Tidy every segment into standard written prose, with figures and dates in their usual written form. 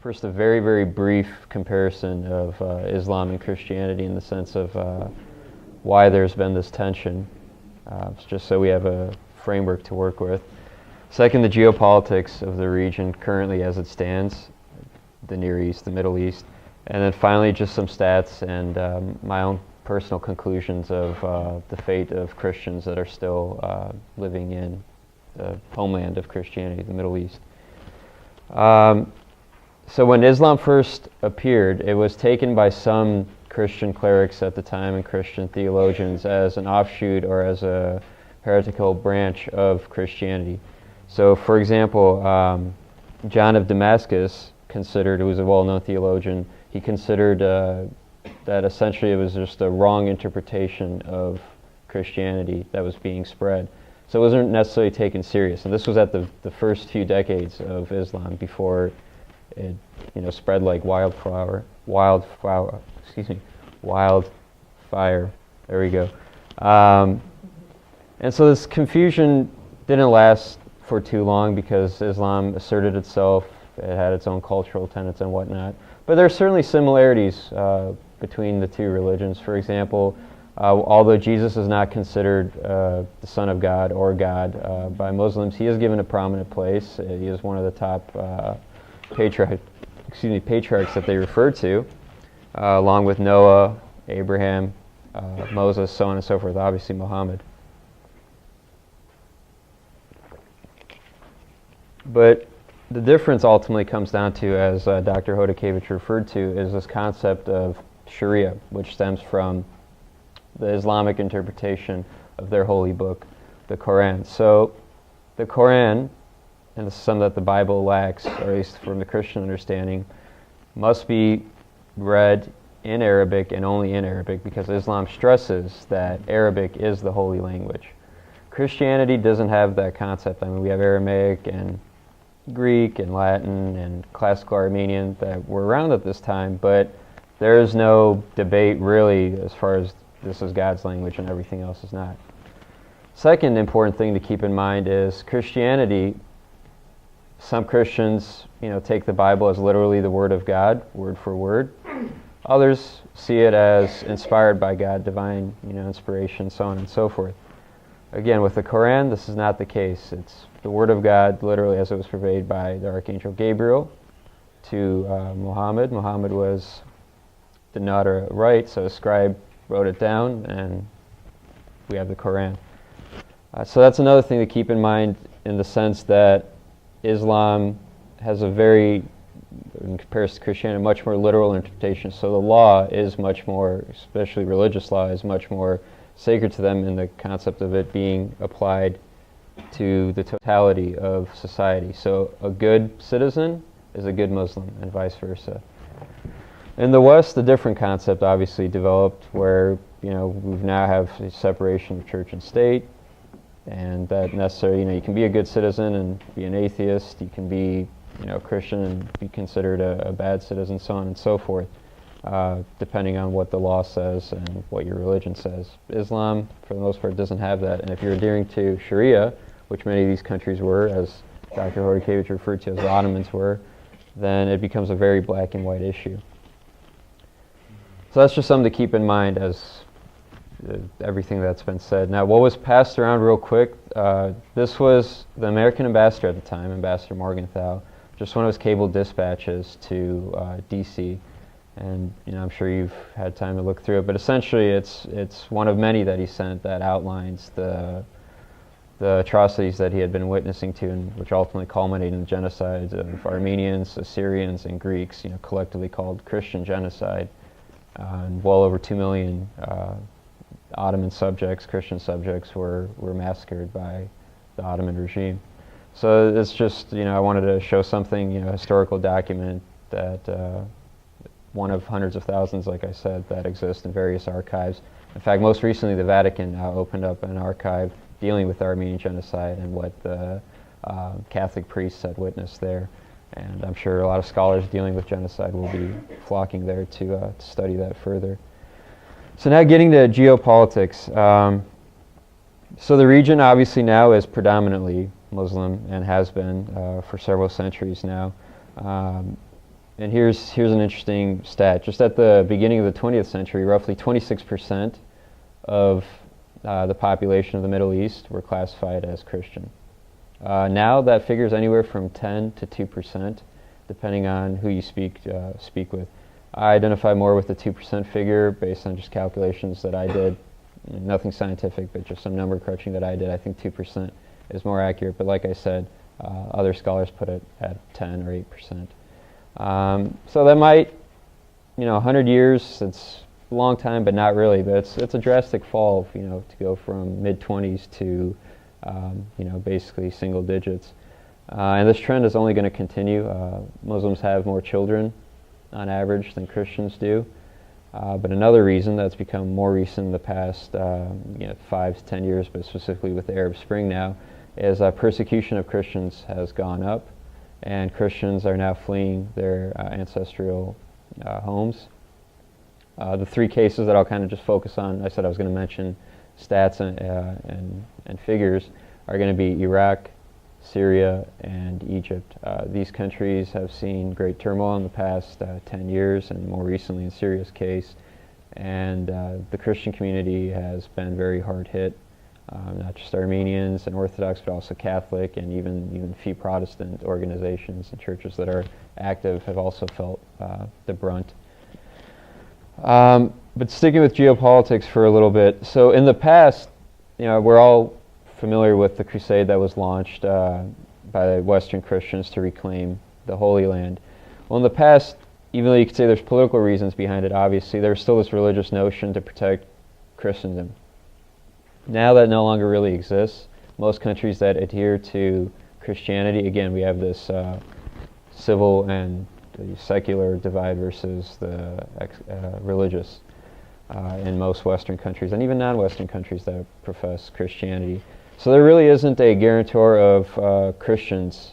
First, a very, very brief comparison of Islam and Christianity in the sense of why there's been this tension, just so we have a framework to work with. Second, the geopolitics of the region currently as it stands, the Near East, the Middle East. And then finally, just some stats and my own personal conclusions of the fate of Christians that are still living in the homeland of Christianity, the Middle East. So when Islam first appeared, it was taken by some Christian clerics at the time and Christian theologians as an offshoot or as a heretical branch of Christianity. So for example, John of Damascus considered, who was a well-known theologian, he considered that essentially it was just a wrong interpretation of Christianity that was being spread. So it wasn't necessarily taken serious. And this was at the first few decades of Islam before it, spread like wildfire. There we go. And so this confusion didn't last for too long because Islam asserted itself. It had its own cultural tenets and whatnot. But there are certainly similarities between the two religions. For example, although Jesus is not considered the Son of God or God by Muslims, he is given a prominent place. He is one of the top patriarchs that they refer to, along with Noah, Abraham, Moses, so on and so forth, obviously Muhammad. But the difference ultimately comes down to, as Dr. Chodakiewicz referred to, is this concept of Sharia, which stems from the Islamic interpretation of their holy book, the Quran. So the Quran, and this is something that the Bible lacks, or at least from the Christian understanding, must be read in Arabic and only in Arabic because Islam stresses that Arabic is the holy language. Christianity doesn't have that concept. I mean, we have Aramaic and Greek and Latin and classical Armenian that were around at this time, but there is no debate really as far as this is God's language and everything else is not. Second important thing to keep in mind is Christianity. Some Christians, take the Bible as literally the Word of God, word for word. Others see it as inspired by God, divine, inspiration, so on and so forth. Again, with the Quran, this is not the case. It's the Word of God, literally as it was conveyed by the Archangel Gabriel to Muhammad. Muhammad did not write, so a scribe wrote it down, and we have the Quran. So that's another thing to keep in mind in the sense that Islam has a very, in comparison to Christianity, much more literal interpretation. So the law is much more, especially religious law, is much more sacred to them in the concept of it being applied to the totality of society. So a good citizen is a good Muslim and vice versa. In the West, a different concept obviously developed where, we now have a separation of church and state. And that necessarily, you can be a good citizen and be an atheist. You can be, Christian and be considered a bad citizen, so on and so forth, depending on what the law says and what your religion says. Islam, for the most part, doesn't have that. And if you're adhering to Sharia, which many of these countries were, as Dr. Chodakiewicz referred to as the Ottomans were, then it becomes a very black and white issue. So that's just something to keep in mind as everything that's been said. Now, what was passed around real quick, this was the American ambassador at the time, Ambassador Morgenthau, just one of his cable dispatches to D.C. And I'm sure you've had time to look through it, but essentially it's one of many that he sent that outlines the atrocities that he had been witnessing to, and which ultimately culminated in the genocides of Armenians, Assyrians, and Greeks, collectively called Christian genocide, and well over 2 million Ottoman subjects, Christian subjects, were massacred by the Ottoman regime. So it's just, I wanted to show something, historical document that one of hundreds of thousands, like I said, that exist in various archives. In fact, most recently, the Vatican opened up an archive dealing with the Armenian genocide and what the Catholic priests had witnessed there. And I'm sure a lot of scholars dealing with genocide will be flocking there to study that further. So now getting to geopolitics. So the region obviously now is predominantly Muslim and has been for several centuries now. And here's an interesting stat. Just at the beginning of the 20th century, roughly 26% of the population of the Middle East were classified as Christian. Now that figure is anywhere from 10 to 2%, depending on who you speak with. I identify more with the 2% figure based on just calculations that I did. Nothing scientific, but just some number crunching that I did. I think 2% is more accurate, but like I said, other scholars put it at 10 or 8%. So that might, 100 years, it's a long time, but not really. But it's a drastic fall, to go from mid-20s to, basically single digits. And this trend is only going to continue. Muslims have more children on average than Christians do. But another reason that's become more recent in the past 5 to 10 years, but specifically with the Arab Spring now, is persecution of Christians has gone up, and Christians are now fleeing their ancestral homes. The three cases that I'll kind of just focus on, I said I was going to mention stats and figures, are going to be Iraq, Syria, and Egypt. These countries have seen great turmoil in the past 10 years, and more recently in Syria's case, and the Christian community has been very hard hit. Not just Armenians and Orthodox, but also Catholic and even few Protestant organizations and churches that are active have also felt the brunt. But sticking with geopolitics for a little bit, so in the past, we're all familiar with the crusade that was launched by the Western Christians to reclaim the Holy Land. Well, in the past, even though you could say there's political reasons behind it, obviously, there's still this religious notion to protect Christendom. Now that no longer really exists. Most countries that adhere to Christianity, again, we have this civil and the secular divide versus the religious in most Western countries, and even non-Western countries that profess Christianity. So there really isn't a guarantor of Christians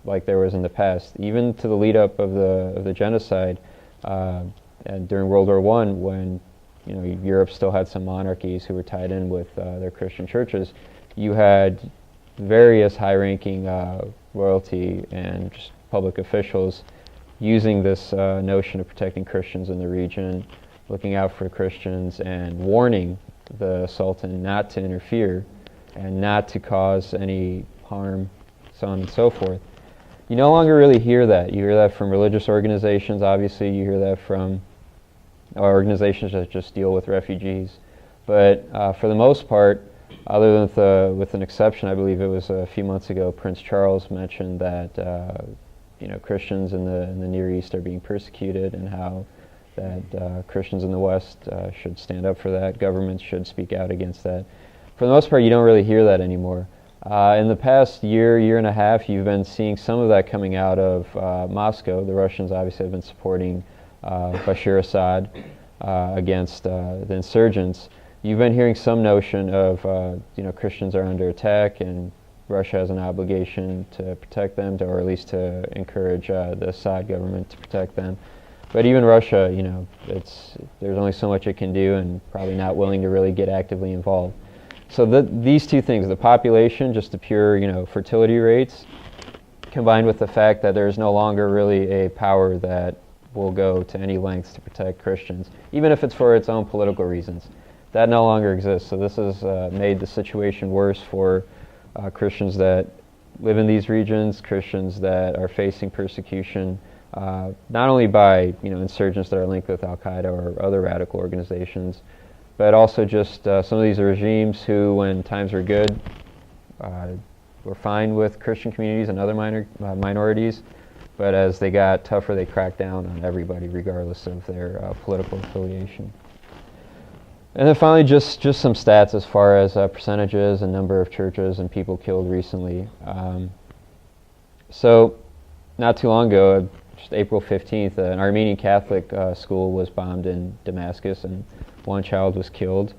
like there was in the past. Even to the lead up of the genocide, and during World War I, when Europe still had some monarchies who were tied in with their Christian churches, you had various high-ranking royalty and just public officials using this notion of protecting Christians in the region, looking out for Christians, and warning the Sultan not to interfere and not to cause any harm, so on and so forth. You no longer really hear that. You hear that from religious organizations, obviously. You hear that from organizations that just deal with refugees. But for the most part, other than with an exception, I believe it was a few months ago, Prince Charles mentioned that Christians in the Near East are being persecuted, and how that Christians in the West should stand up for that. Governments should speak out against that. For the most part, you don't really hear that anymore. In the past year and a half, you've been seeing some of that coming out of Moscow. The Russians obviously have been supporting Bashar Assad against the insurgents. You've been hearing some notion of Christians are under attack and Russia has an obligation to protect them, or at least to encourage the Assad government to protect them. But even Russia, there's only so much it can do, and probably not willing to really get actively involved. So these two things, the population, just the pure fertility rates, combined with the fact that there's no longer really a power that will go to any lengths to protect Christians, even if it's for its own political reasons. That no longer exists. So this has made the situation worse for Christians that live in these regions, Christians that are facing persecution, not only by insurgents that are linked with Al-Qaeda or other radical organizations, but also just some of these regimes who, when times were good, were fine with Christian communities and other minorities, but as they got tougher, they cracked down on everybody, regardless of their political affiliation. And then finally, just some stats as far as percentages and number of churches and people killed recently. So, not too long ago, just April 15th, an Armenian Catholic school was bombed in Damascus, and one child was killed.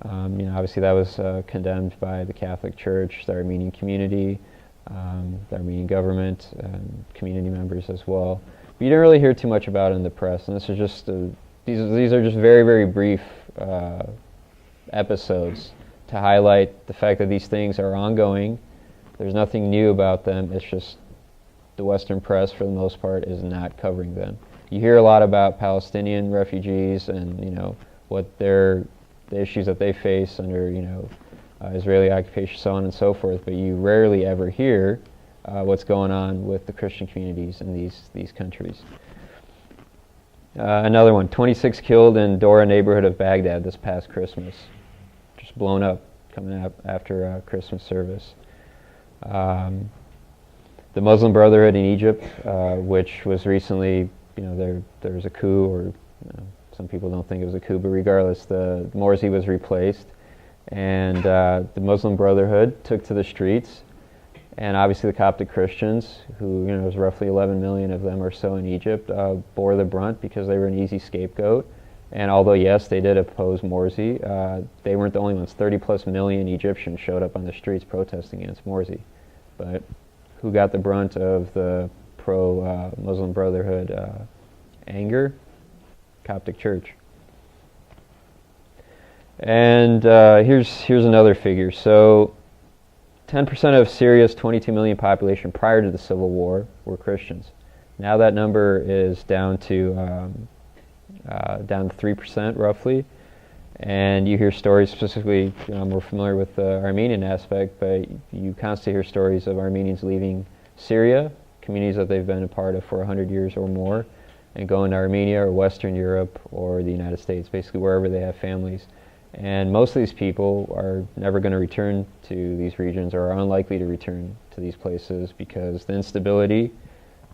Obviously that was condemned by the Catholic Church, the Armenian community, the Armenian government, and community members as well. But you don't really hear too much about it in the press, and this is just these are just very, very brief episodes to highlight the fact that these things are ongoing. There's nothing new about them. It's just the Western press, for the most part, is not covering them. You hear a lot about Palestinian refugees and, you know, what the issues that they face under, you know, Israeli occupation, so on and so forth, but you rarely ever hear what's going on with the Christian communities in these countries. Another one, 26 killed in Dora neighborhood of Baghdad this past Christmas. Just blown up coming up after Christmas service. The Muslim Brotherhood in Egypt, which was recently, you know, there was a coup, or you know, some people don't think it was a coup, but regardless, the Morsi was replaced, and the Muslim Brotherhood took to the streets, and obviously the Coptic Christians, who, you know, there's roughly 11 million of them or so in Egypt, bore the brunt because they were an easy scapegoat. And although, yes, they did oppose Morsi, they weren't the only ones. 30+ million Egyptians showed up on the streets protesting against Morsi. But who got the brunt of the pro-Muslim Brotherhood anger? Coptic Church. And here's another figure. So 10% of Syria's 22 million population prior to the civil war were Christians. Now that number is down to 3% roughly. And you hear stories, specifically, you know, I'm more familiar with the Armenian aspect, but you constantly hear stories of Armenians leaving Syria, communities that they've been a part of for 100 years or more, and going to Armenia or Western Europe or the United States, basically wherever they have families. And most of these people are never going to return to these regions, or are unlikely to return to these places, because the instability,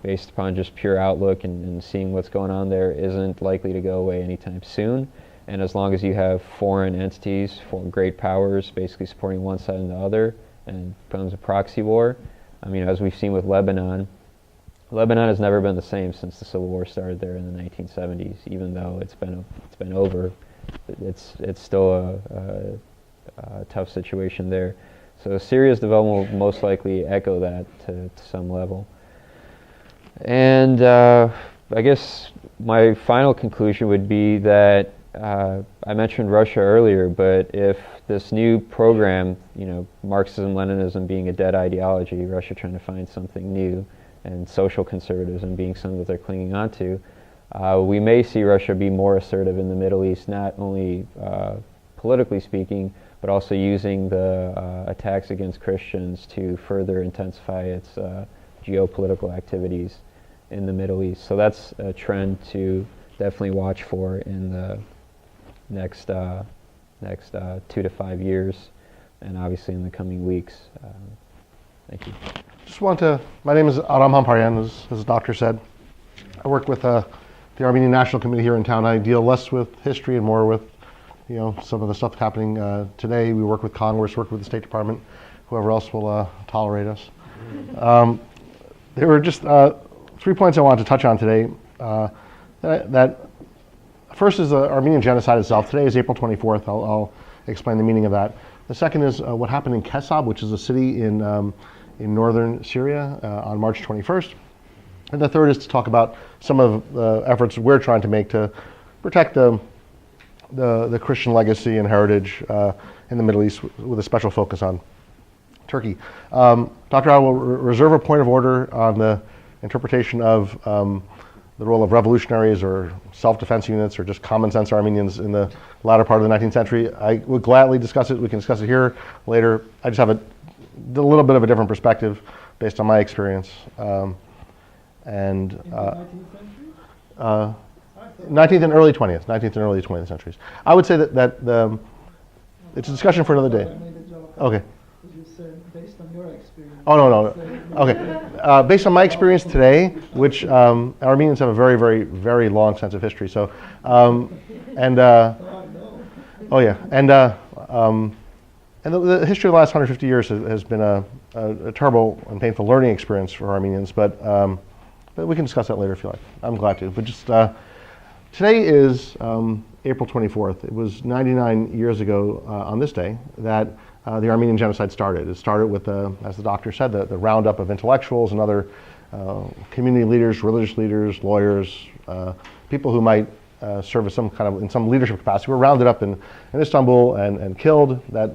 based upon just pure outlook and seeing what's going on there, isn't likely to go away anytime soon. And as long as you have foreign entities, foreign great powers, basically supporting one side and the other, and it becomes a proxy war. I mean, as we've seen with Lebanon has never been the same since the civil war started there in the 1970s. Even though it's been over, it's still a tough situation there. So Syria's development will most likely echo that to some level. And I guess my final conclusion would be that I mentioned Russia earlier, but if this new program, you know, Marxism-Leninism being a dead ideology, Russia trying to find something new, and social conservatism being something that they're clinging on to, we may see Russia be more assertive in the Middle East, not only politically speaking, but also using the attacks against Christians to further intensify its geopolitical activities in the Middle East. So that's a trend to definitely watch for in the next 2 to 5 years, and obviously in the coming weeks. Thank you. My name is Aram Hamparian, as the doctor said. I work with the Armenian National Committee here in town. I deal less with history and more with, you know, some of the stuff happening today. We work with Congress, work with the State Department, whoever else will tolerate us. There were just 3 points I wanted to touch on today. That first is the Armenian genocide itself. Today is April 24th. I'll explain the meaning of that. The second is what happened in Kesab, which is a city in northern Syria on March 21st. And the third is to talk about some of the efforts we're trying to make to protect the Christian legacy and heritage in the Middle East, with a special focus on Turkey. Dr. I will reserve a point of order on the interpretation of the role of revolutionaries or self-defense units or just common sense Armenians in the latter part of the 19th century. I would gladly discuss it. We can discuss it here later. I just have a little bit of a different perspective based on my experience. In the 19th century? 19th and early 20th. 19th and early 20th centuries. I would say that it's a discussion for another day. Okay. You said based on your experience. Oh, no. Okay. Based on my experience today, which Armenians have a very, very, very long sense of history. So, and the history of the last 150 years has been a terrible and painful learning experience for Armenians. But we can discuss that later if you like. I'm glad to. But just today is April 24th. It was 99 years ago on this day that the Armenian genocide started. It started with, as the doctor said, the roundup of intellectuals and other community leaders, religious leaders, lawyers, people who might serve as in some leadership capacity, were rounded up in Istanbul and killed. That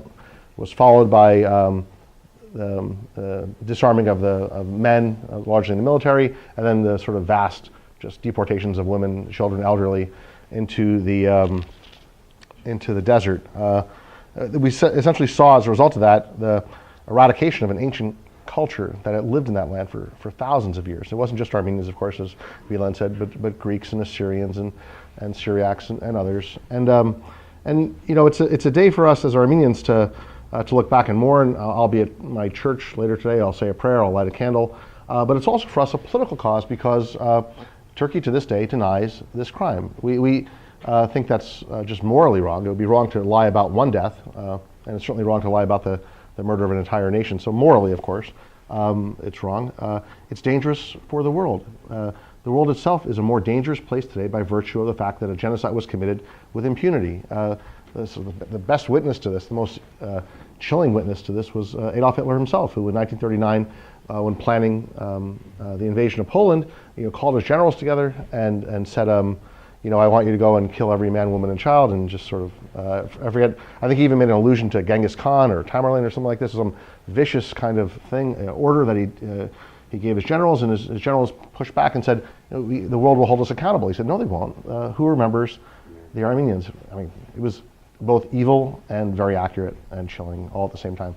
was followed by disarming of men, largely in the military, and then the sort of vast just deportations of women, children, elderly into the desert. We essentially saw, as a result of that, the eradication of an ancient culture that had lived in that land for thousands of years. It wasn't just Armenians, of course, as Vilen said, but Greeks and Assyrians and Syriacs and others. And you know, it's a day for us as Armenians to look back and mourn. I'll be at my church later today. I'll say a prayer. I'll light a candle. But it's also for us a political cause because Turkey to this day denies this crime. We think that's just morally wrong. It would be wrong to lie about one death, and it's certainly wrong to lie about the murder of an entire nation. So morally, of course, it's wrong. It's dangerous for the world. The world itself is a more dangerous place today by virtue of the fact that a genocide was committed with impunity. The best witness to this, the most chilling witness to this, was Adolf Hitler himself, who in 1939, when planning the invasion of Poland, called his generals together and said, I want you to go and kill every man, woman, and child, and just sort of, I think he even made an allusion to Genghis Khan or Tamerlane or something like this, some vicious kind of thing, order that he gave his generals, and his generals pushed back and said, the world will hold us accountable. He said, no, they won't. Who remembers the Armenians? I mean, it was both evil and very accurate and chilling all at the same time.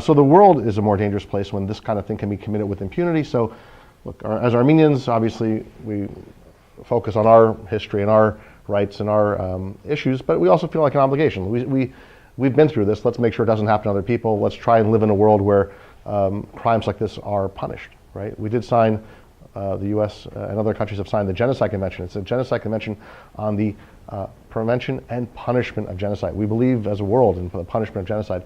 So the world is a more dangerous place when this kind of thing can be committed with impunity. So look, as Armenians, obviously, we focus on our history and our rights and our issues, but we also feel like an obligation. We've been through this. Let's make sure it doesn't happen to other people. Let's try and live in a world where crimes like this are punished, right? We did sign, the U.S. And other countries have signed the Genocide Convention. It's a Genocide Convention on the prevention and punishment of genocide. We believe as a world in the punishment of genocide.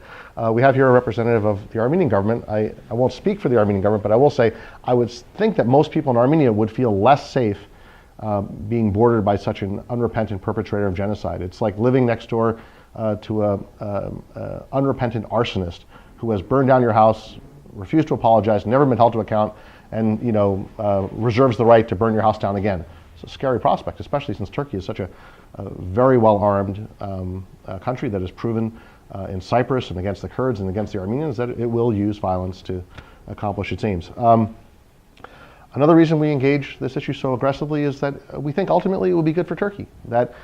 We have here a representative of the Armenian government. I won't speak for the Armenian government, but I will say I would think that most people in Armenia would feel less safe being bordered by such an unrepentant perpetrator of genocide. It's like living next door to an unrepentant arsonist who has burned down your house, refused to apologize, never been held to account, and reserves the right to burn your house down again. It's a scary prospect, especially since Turkey is such a very well-armed country that has proven in Cyprus and against the Kurds and against the Armenians that it will use violence to accomplish its aims. Another reason we engage this issue so aggressively is that we think ultimately it will be good for Turkey. That,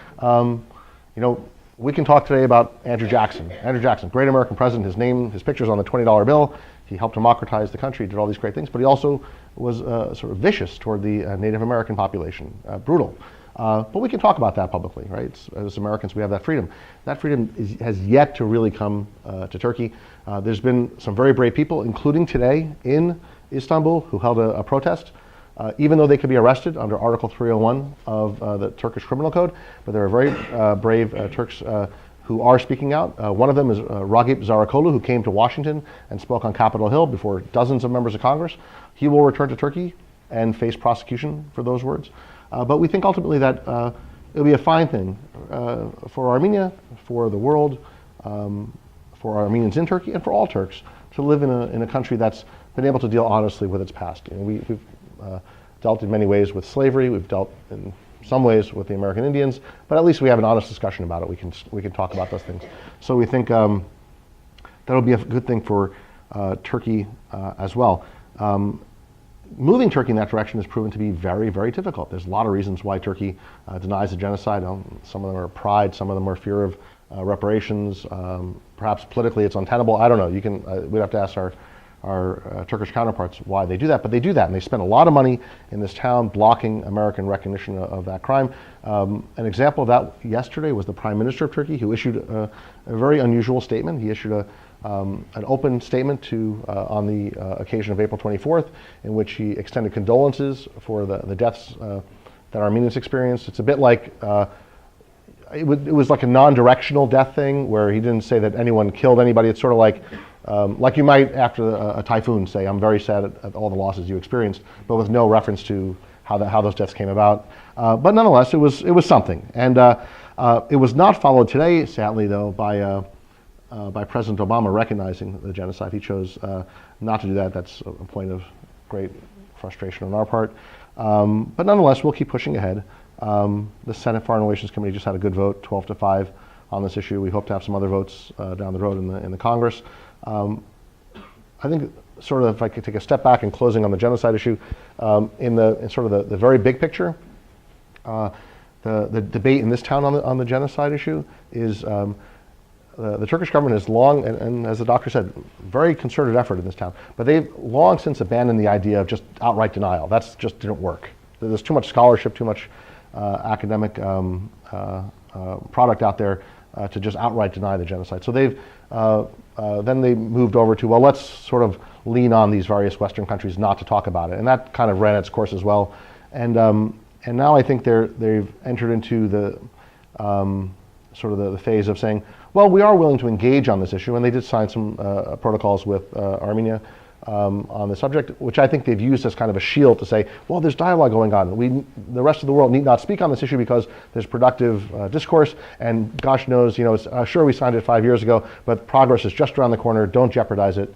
we can talk today about Andrew Jackson. Andrew Jackson, great American president. His picture's on the $20 bill. He helped democratize the country, did all these great things, but he also was sort of vicious toward the Native American population, brutal. But we can talk about that publicly, right? As Americans, we have that freedom. That freedom has yet to really come to Turkey. There's been some very brave people, including today in Istanbul, who held a protest, even though they could be arrested under Article 301 of the Turkish Criminal Code. But there are very brave Turks who are speaking out. One of them is Ragip Zarakolu, who came to Washington and spoke on Capitol Hill before dozens of members of Congress. He will return to Turkey and face prosecution for those words. But we think ultimately that it'll be a fine thing for Armenia, for the world, for Armenians in Turkey, and for all Turks to live in a country that's been able to deal honestly with its past. We've dealt in many ways with slavery. We've dealt in some ways with the American Indians, but at least we have an honest discussion about it. We can talk about those things. So we think that'll be a good thing for Turkey as well. Moving Turkey in that direction has proven to be very, very difficult. There's a lot of reasons why Turkey denies the genocide. Some of them are pride, some of them are fear of reparations. Perhaps politically it's untenable. I don't know. We'd have to ask our Turkish counterparts why they do that, but they do that, and they spend a lot of money in this town blocking American recognition of that crime. An example of that yesterday was the Prime Minister of Turkey, who issued a very unusual statement. He issued an open statement on the occasion of April 24th, in which he extended condolences for the deaths that Armenians experienced. It's a bit like it was like a non-directional death thing, where he didn't say that anyone killed anybody. It's sort of like you might after a typhoon say, "I'm very sad at all the losses you experienced," but with no reference to how those deaths came about. But nonetheless, it was something, and it was not followed today, sadly though, by President Obama recognizing the genocide. He chose not to do that. That's a point of great frustration on our part. But nonetheless, we'll keep pushing ahead. The Senate Foreign Relations Committee just had a good vote, 12-5 on this issue. We hope to have some other votes down the road in the Congress. I think sort of if I could take a step back in closing on the genocide issue, in sort of the very big picture, the debate in this town on the genocide issue is the Turkish government has long, and as the doctor said, very concerted effort in this town, but they've long since abandoned the idea of just outright denial. That's just didn't work. There's too much scholarship, too much academic product out there to just outright deny the genocide. So they've then they moved over to, well, let's sort of lean on these various Western countries not to talk about it, and that kind of ran its course as well. And now I think they've entered into the sort of the phase of saying, well, we are willing to engage on this issue, and they did sign some protocols with Armenia on the subject, which I think they've used as kind of a shield to say, well, there's dialogue going on. The rest of the world need not speak on this issue because there's productive discourse, and gosh knows, it's, sure, we signed it 5 years ago, but progress is just around the corner. Don't jeopardize it.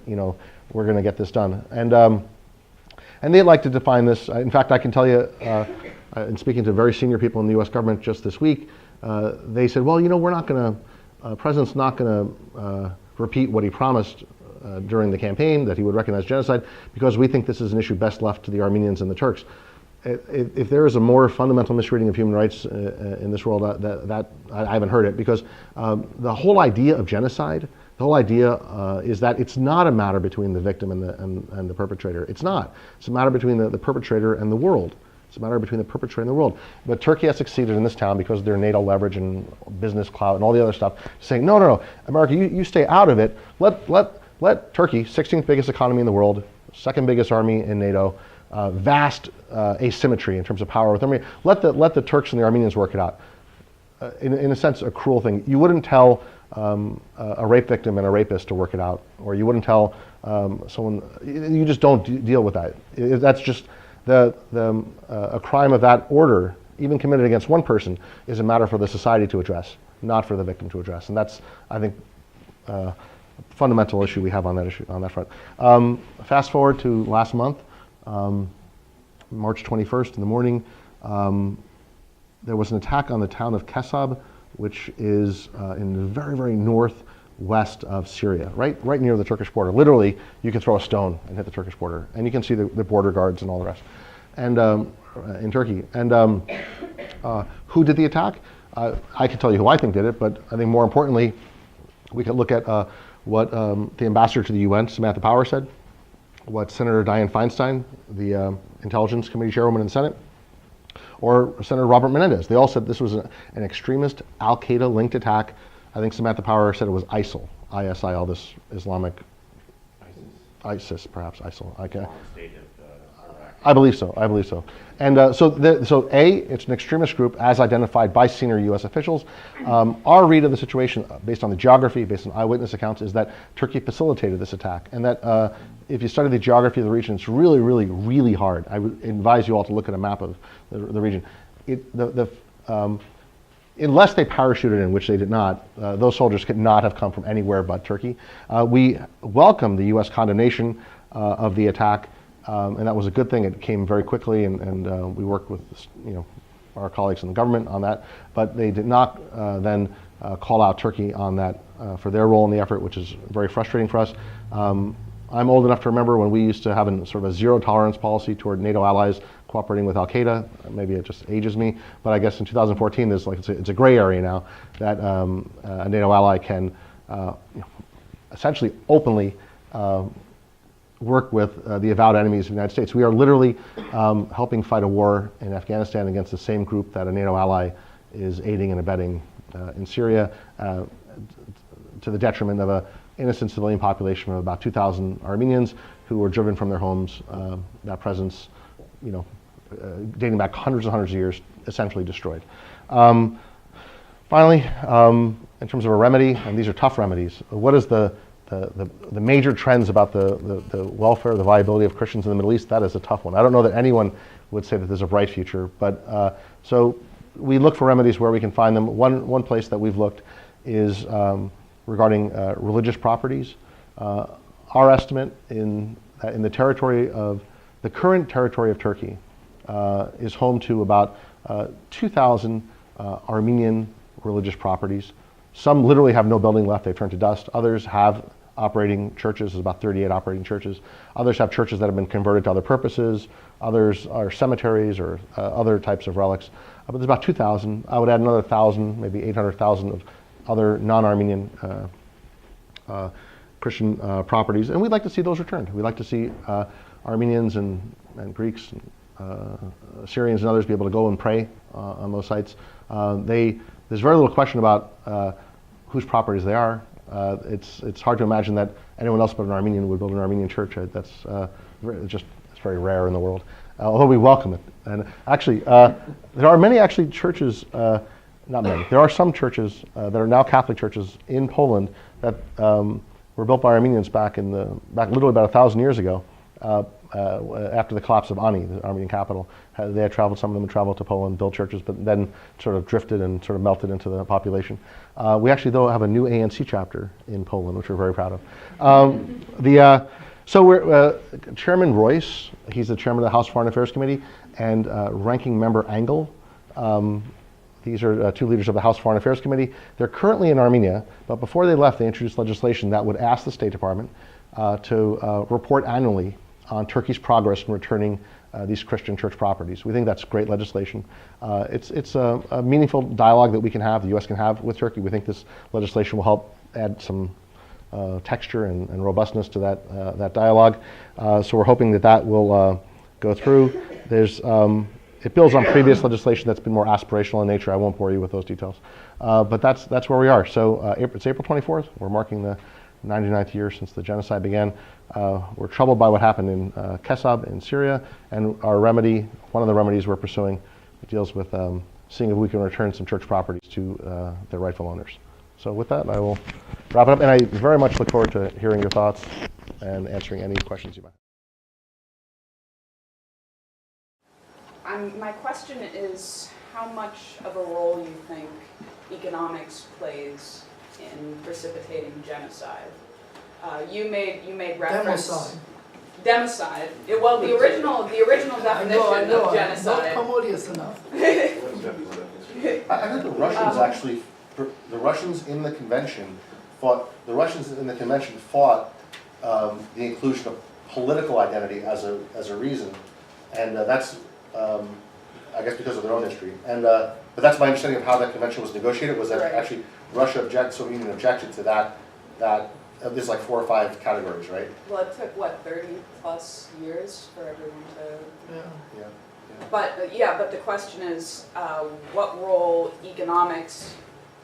We're going to get this done. And they like to define this. In fact, I can tell you, in speaking to very senior people in the U.S. government just this week, they said, well, we're not going to, President's not going to repeat what he promised during the campaign, that he would recognize genocide, because we think this is an issue best left to the Armenians and the Turks. If there is a more fundamental misreading of human rights in this world, I haven't heard it, because the whole idea of genocide, the whole idea is that it's not a matter between the victim and the perpetrator. It's not. It's a matter between the perpetrator and the world. It's a matter between the perpetrator and the world. But Turkey has succeeded in this town because of their NATO leverage and business clout and all the other stuff, saying, no, America, you stay out of it. Let Turkey, 16th biggest economy in the world, second biggest army in NATO, vast asymmetry in terms of power with Armenia. Let the Turks and the Armenians work it out. In a sense, a cruel thing. You wouldn't tell a rape victim and a rapist to work it out, or you wouldn't tell someone. You just don't deal with that. That's just a crime of that order, even committed against one person, is a matter for the society to address, not for the victim to address. And that's, I think, fundamental issue we have on that front. Fast forward to last month, March 21st in the morning, there was an attack on the town of Kesab, which is in the very, very northwest of Syria, right near the Turkish border. Literally, you can throw a stone and hit the Turkish border, and you can see the border guards and all the rest, and in Turkey. And who did the attack? I can tell you who I think did it, but I think more importantly, we could look at what the ambassador to the UN, Samantha Power, said, what Senator Dianne Feinstein, the Intelligence Committee chairwoman in the Senate, or Senator Robert Menendez. They all said this was an extremist Al-Qaeda linked attack. I think Samantha Power said it was ISIL, I-S-I-L, this Islamic, ISIS perhaps, ISIL. Okay. I believe so. And so it's an extremist group as identified by senior U.S. officials. Our read of the situation, based on the geography, based on eyewitness accounts, is that Turkey facilitated this attack, and that if you study the geography of the region, it's really, really, really hard. I would advise you all to look at a map of the region. Unless they parachuted in, which they did not, those soldiers could not have come from anywhere but Turkey. We welcome the U.S. condemnation of the attack. And that was a good thing. It came very quickly, and we worked with our colleagues in the government on that. But they did not then call out Turkey on that for their role in the effort, which is very frustrating for us. I'm old enough to remember when we used to have sort of a zero tolerance policy toward NATO allies cooperating with Al Qaeda. Maybe it just ages me, but I guess in 2014 there's it's a gray area now that a NATO ally can essentially openly work with the avowed enemies of the United States. We are literally helping fight a war in Afghanistan against the same group that a NATO ally is aiding and abetting in Syria, to the detriment of an innocent civilian population of about 2,000 Armenians who were driven from their homes. That presence, dating back hundreds and hundreds of years, essentially destroyed. Finally, in terms of a remedy, and these are tough remedies, what is the major trends about the welfare, the viability of Christians in the Middle East? That is a tough one. I don't know that anyone would say that there's a bright future, but so we look for remedies where we can find them. One place that we've looked is regarding religious properties. Our estimate in the territory of the current territory of Turkey is home to about 2,000 Armenian religious properties. Some literally have no building left, they've turned to dust. Others have operating churches. There's about 38 operating churches. Others have churches that have been converted to other purposes. Others are cemeteries or other types of relics. But there's about 2,000. I would add another 1,000, maybe 800,000 of other non-Armenian Christian properties. And we'd like to see those returned. We'd like to see Armenians and Greeks, Syrians and others be able to go and pray on those sites. There's very little question about whose properties they are. It's hard to imagine that anyone else but an Armenian would build an Armenian church. It's very rare in the world, although we welcome it. And actually, there are many churches, not many, there are some churches that are now Catholic churches in Poland that were built by Armenians back literally about 1,000 years ago, after the collapse of Ani, the Armenian capital. Some of them had traveled to Poland, built churches, but then sort of drifted and sort of melted into the population. We actually, though, have a new ANC chapter in Poland, which we're very proud of. So we're, Chairman Royce, he's the chairman of the House Foreign Affairs Committee, and ranking member Engel. These are two leaders of the House Foreign Affairs Committee. They're currently in Armenia, but before they left, they introduced legislation that would ask the State Department to report annually on Turkey's progress in returning these Christian church properties. We think that's great legislation. It's a meaningful dialogue that we can have, the U.S. can have with Turkey. We think this legislation will help add some texture and robustness to that dialogue. So we're hoping that will go through. It builds on previous legislation that's been more aspirational in nature. I won't bore you with those details. But that's where we are. So it's April 24th. We're marking the 99th year since the genocide began. We're troubled by what happened in Kesab in Syria, and one of the remedies we're pursuing, deals with seeing if we can return some church properties to their rightful owners. So with that, I will wrap it up, and I very much look forward to hearing your thoughts and answering any questions you might have. My question is, how much of a role you think economics plays in precipitating genocide? You made reference. Democide. Well, the original definition of genocide. Not commodious enough. I think the Russians the Russians in the convention fought the inclusion of political identity as a reason, and that's I guess because of their own history. And but that's my understanding of how that convention was negotiated. Was that actually Soviet Union objected to that. There's like 4 or 5 categories, right? Well, it took 30 plus years for everyone to. Yeah. But the question is, what role economics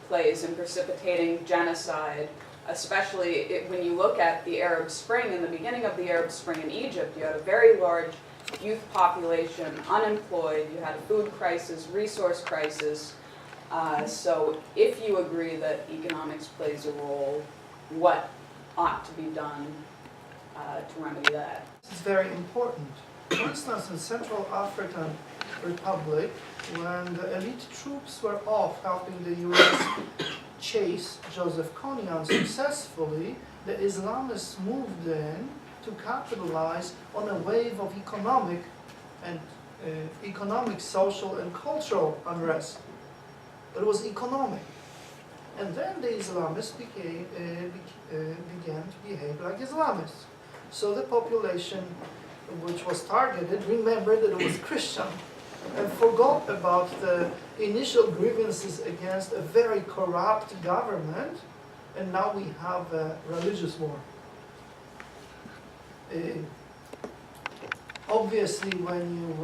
plays in precipitating genocide, especially when you look at the Arab Spring. In the beginning of the Arab Spring in Egypt, you had a very large youth population, unemployed, you had a food crisis, resource crisis. So if you agree that economics plays a role, what ought to be done to remedy that? This is very important. For instance, in Central African Republic, when the elite troops were off helping the US chase Joseph Kony unsuccessfully, the Islamists moved in to capitalize on a wave of economic, social, and cultural unrest. But it was economic. And then the Islamists began to behave like Islamists. So the population which was targeted remembered that it was Christian and forgot about the initial grievances against a very corrupt government, and now we have a religious war. Obviously, when you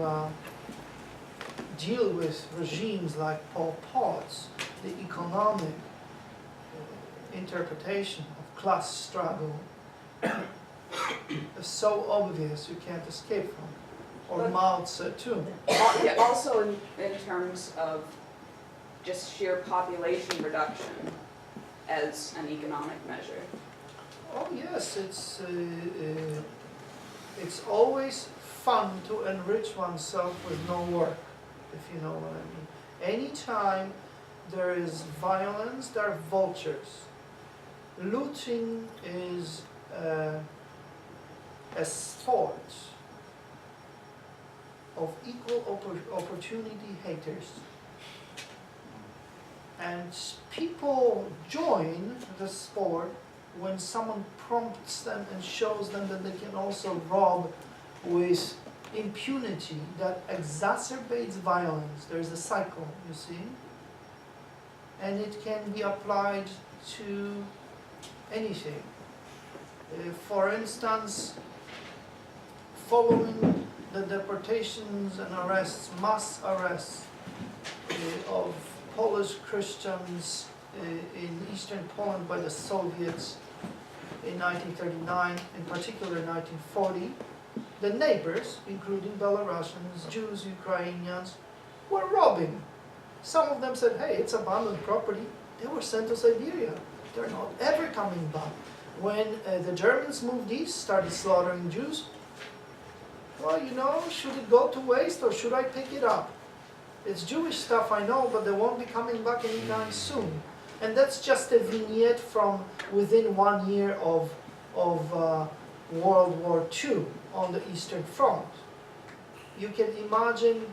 deal with regimes like Pol Pot's, the economic interpretation of class struggle is so obvious you can't escape from it. Or Mao Zedong. Also in terms of just sheer population reduction as an economic measure. Oh yes, it's always fun to enrich oneself with no work, if you know what I mean. Anytime there is violence, there are vultures. Looting is a sport of equal opportunity haters. And people join the sport when someone prompts them and shows them that they can also rob with impunity, that exacerbates violence. There's a cycle, you see, and it can be applied to anything. For instance, following the deportations and arrests, mass arrests of Polish Christians in eastern Poland by the Soviets in 1939, in particular 1940, the neighbors, including Belarusians, Jews, Ukrainians, were robbing. Some of them said, hey, it's abandoned property. They were sent to Siberia. They're not ever coming back. When the Germans moved east, started slaughtering Jews, well, you know, should it go to waste or should I pick it up? It's Jewish stuff, I know, but they won't be coming back anytime soon. And that's just a vignette from within 1 year of World War II on the Eastern Front. You can imagine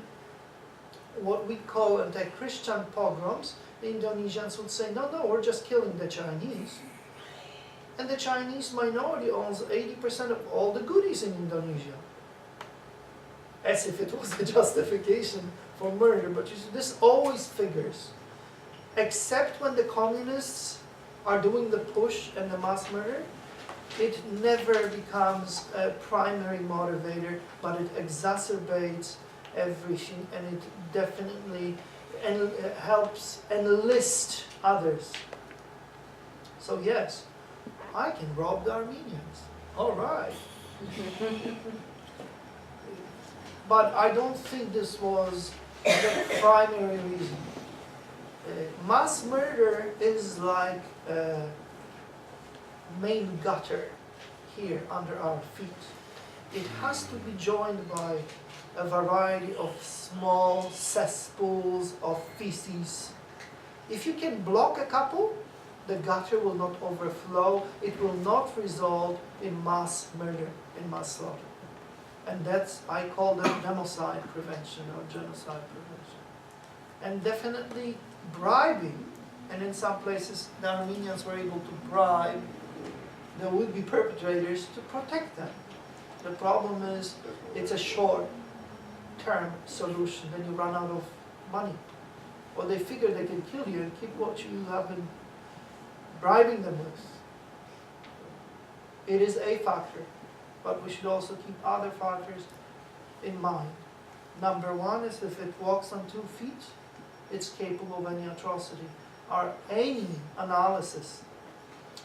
what we call anti-Christian pogroms. The Indonesians would say, no, no, we're just killing the Chinese. And the Chinese minority owns 80% of all the goodies in Indonesia. As if it was a justification for murder. But you see, this always figures. Except when the communists are doing the push and the mass murder, it never becomes a primary motivator, but it exacerbates everything, and it definitely helps enlist others. So yes, I can rob the Armenians. All right. But I don't think this was the primary reason. Mass murder is like a main gutter here under our feet. It has to be joined by a variety of small cesspools of feces. If you can block a couple, the gutter will not overflow. It will not result in mass murder, in mass slaughter. And that's, I call that genocide prevention or genocide prevention. And definitely bribing, and in some places the Armenians were able to bribe the would-be perpetrators to protect them. The problem is it's a short-term solution, then you run out of money. Or they figure they can kill you and keep what you have been bribing them with. It is a factor, but we should also keep other factors in mind. Number one is if it walks on 2 feet, it's capable of any atrocity. Our any analysis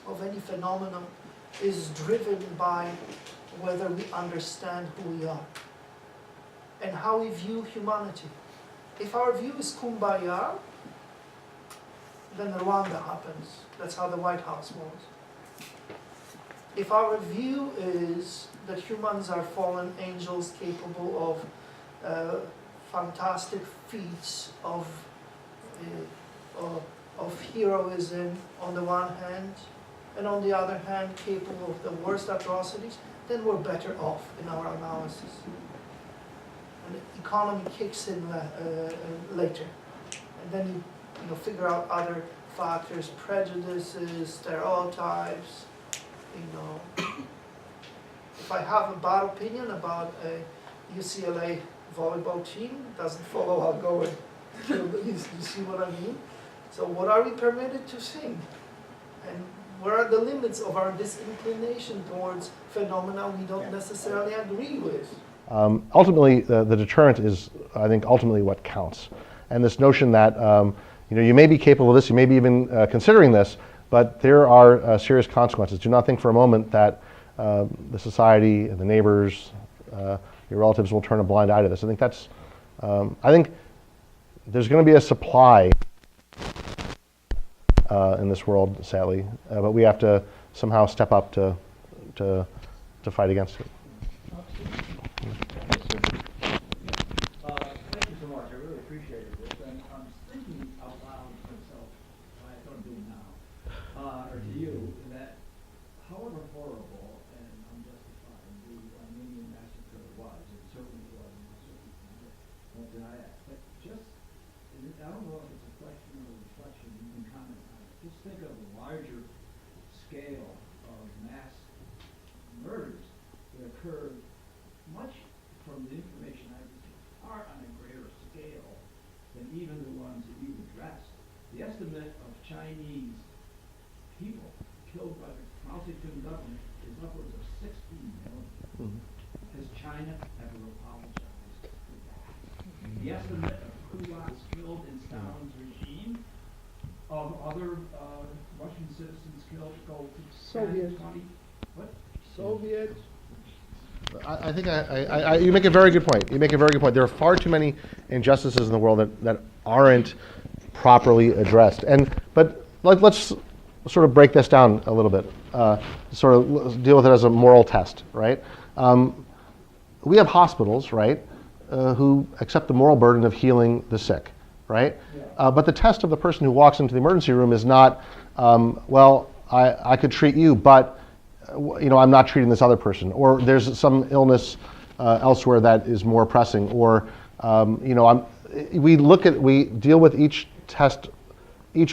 of any phenomenon is driven by whether we understand who we are and how we view humanity. If our view is kumbaya, then Rwanda happens. That's how the White House was. If our view is that humans are fallen angels capable of fantastic feats of heroism on the one hand, and on the other hand capable of the worst atrocities, then we're better off in our analysis. And the economy kicks in later. And then you figure out other factors, prejudices, stereotypes, If I have a bad opinion about a UCLA volleyball team, it doesn't follow I'll go and kill them. You see what I mean? So what are we permitted to think? And where are the limits of our disinclination towards phenomena we don't necessarily agree with? Ultimately, the deterrent is, I think, ultimately what counts. And this notion that you may be capable of this, you may be even considering this, but there are serious consequences. Do not think for a moment that the society and the neighbors, your relatives will turn a blind eye to this. I think there's going to be a supply in this world, sadly, but we have to somehow step up to fight against it. Thank you so much. I really appreciated this. And I'm thinking out loud to myself, I don't do it now, or to you, that however horrible and unjustified the Armenian massacre was, it certainly was, I won't deny that. But just, I don't know if it's a question or a reflection, you can comment on it. Just think of a larger scale upwards of 16 million. Has China ever apologized for that? The estimate of kulaks killed in Stalin's regime, of other Russian citizens killed, go to 10, Soviet. 20, what? Soviet. I think you make a very good point. You make a very good point. There are far too many injustices in the world that aren't properly addressed. But let's sort of break this down a little bit. Sort of deal with it as a moral test, right? We have hospitals, right, who accept the moral burden of healing the sick, right? But the test of the person who walks into the emergency room is not, well, I could treat you, but I'm not treating this other person, or there's some illness elsewhere that is more pressing, or we deal with each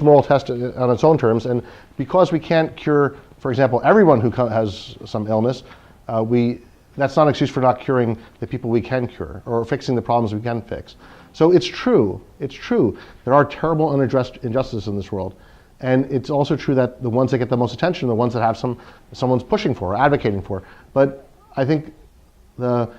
moral test on its own terms, and because we can't cure, for example, everyone who has some illness, that's not an excuse for not curing the people we can cure or fixing the problems we can fix. So it's true. There are terrible unaddressed injustices in this world. And it's also true that the ones that get the most attention are the ones that have someone's pushing for, advocating for. But I think it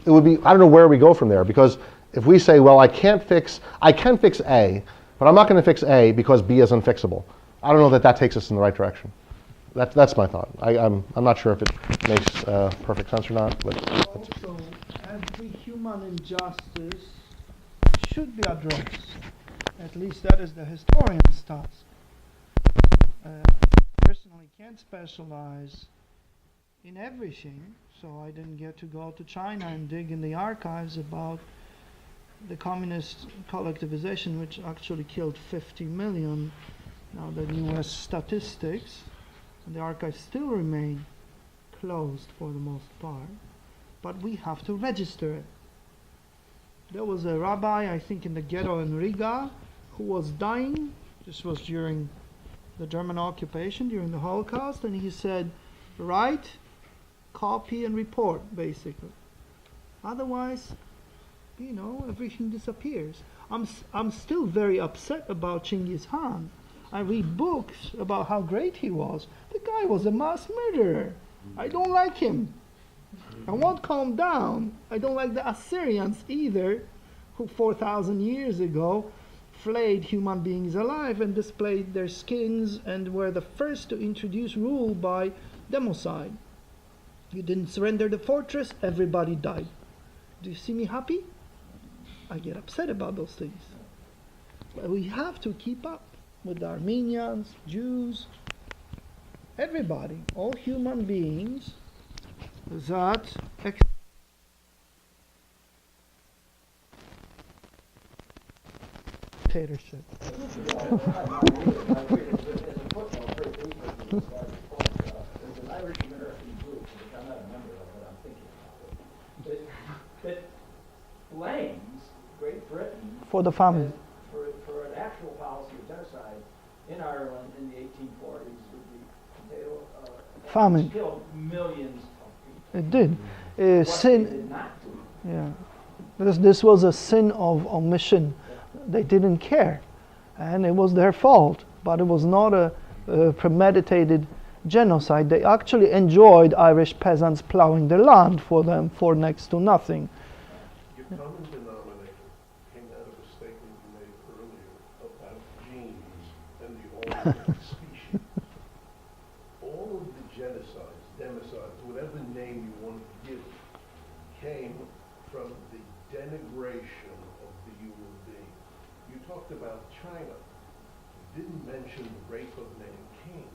would be, I don't know where we go from there, because if we say, well, I can fix A, but I'm not going to fix A because B is unfixable. I don't know that takes us in the right direction. That's my thought. I'm not sure if it makes perfect sense or not. But Also, every human injustice should be addressed. At least that is the historian's task. Personally can't specialize in everything, so I didn't get to go to China and dig in the archives about the communist collectivization, which actually killed 50 million. Now the US statistics, and the archives still remain closed for the most part, but we have to register it. There was a rabbi, I think in the ghetto in Riga, who was dying. This was during the German occupation, during the Holocaust, and he said, write, copy, and report, basically. Otherwise, everything disappears. I'm still very upset about Chinggis Khan. I read books about how great he was. The guy was a mass murderer. I don't like him. I won't calm down. I don't like the Assyrians either, who 4,000 years ago flayed human beings alive and displayed their skins and were the first to introduce rule by democide. You didn't surrender the fortress, everybody died. Do you see me happy? I get upset about those things. But we have to keep up with the Armenians, Jews, everybody, all human beings that dictatorship. That blames Great Britain For the famine. for an actual policy of genocide in Ireland in the 1840s with the potato Famine. killed millions of people. It did. What they Sin. did not do. Yeah. This was a sin of omission. They didn't care, and it was their fault. But it was not a premeditated genocide. They actually enjoyed Irish peasants plowing their land for them for next to nothing. Your common denominator came out of a statement you made earlier about genes and the origin of species. All of the genocides, democides, whatever name you want to give it, came from the denigration of the human being. You talked about China. You didn't mention the rape of Nanking,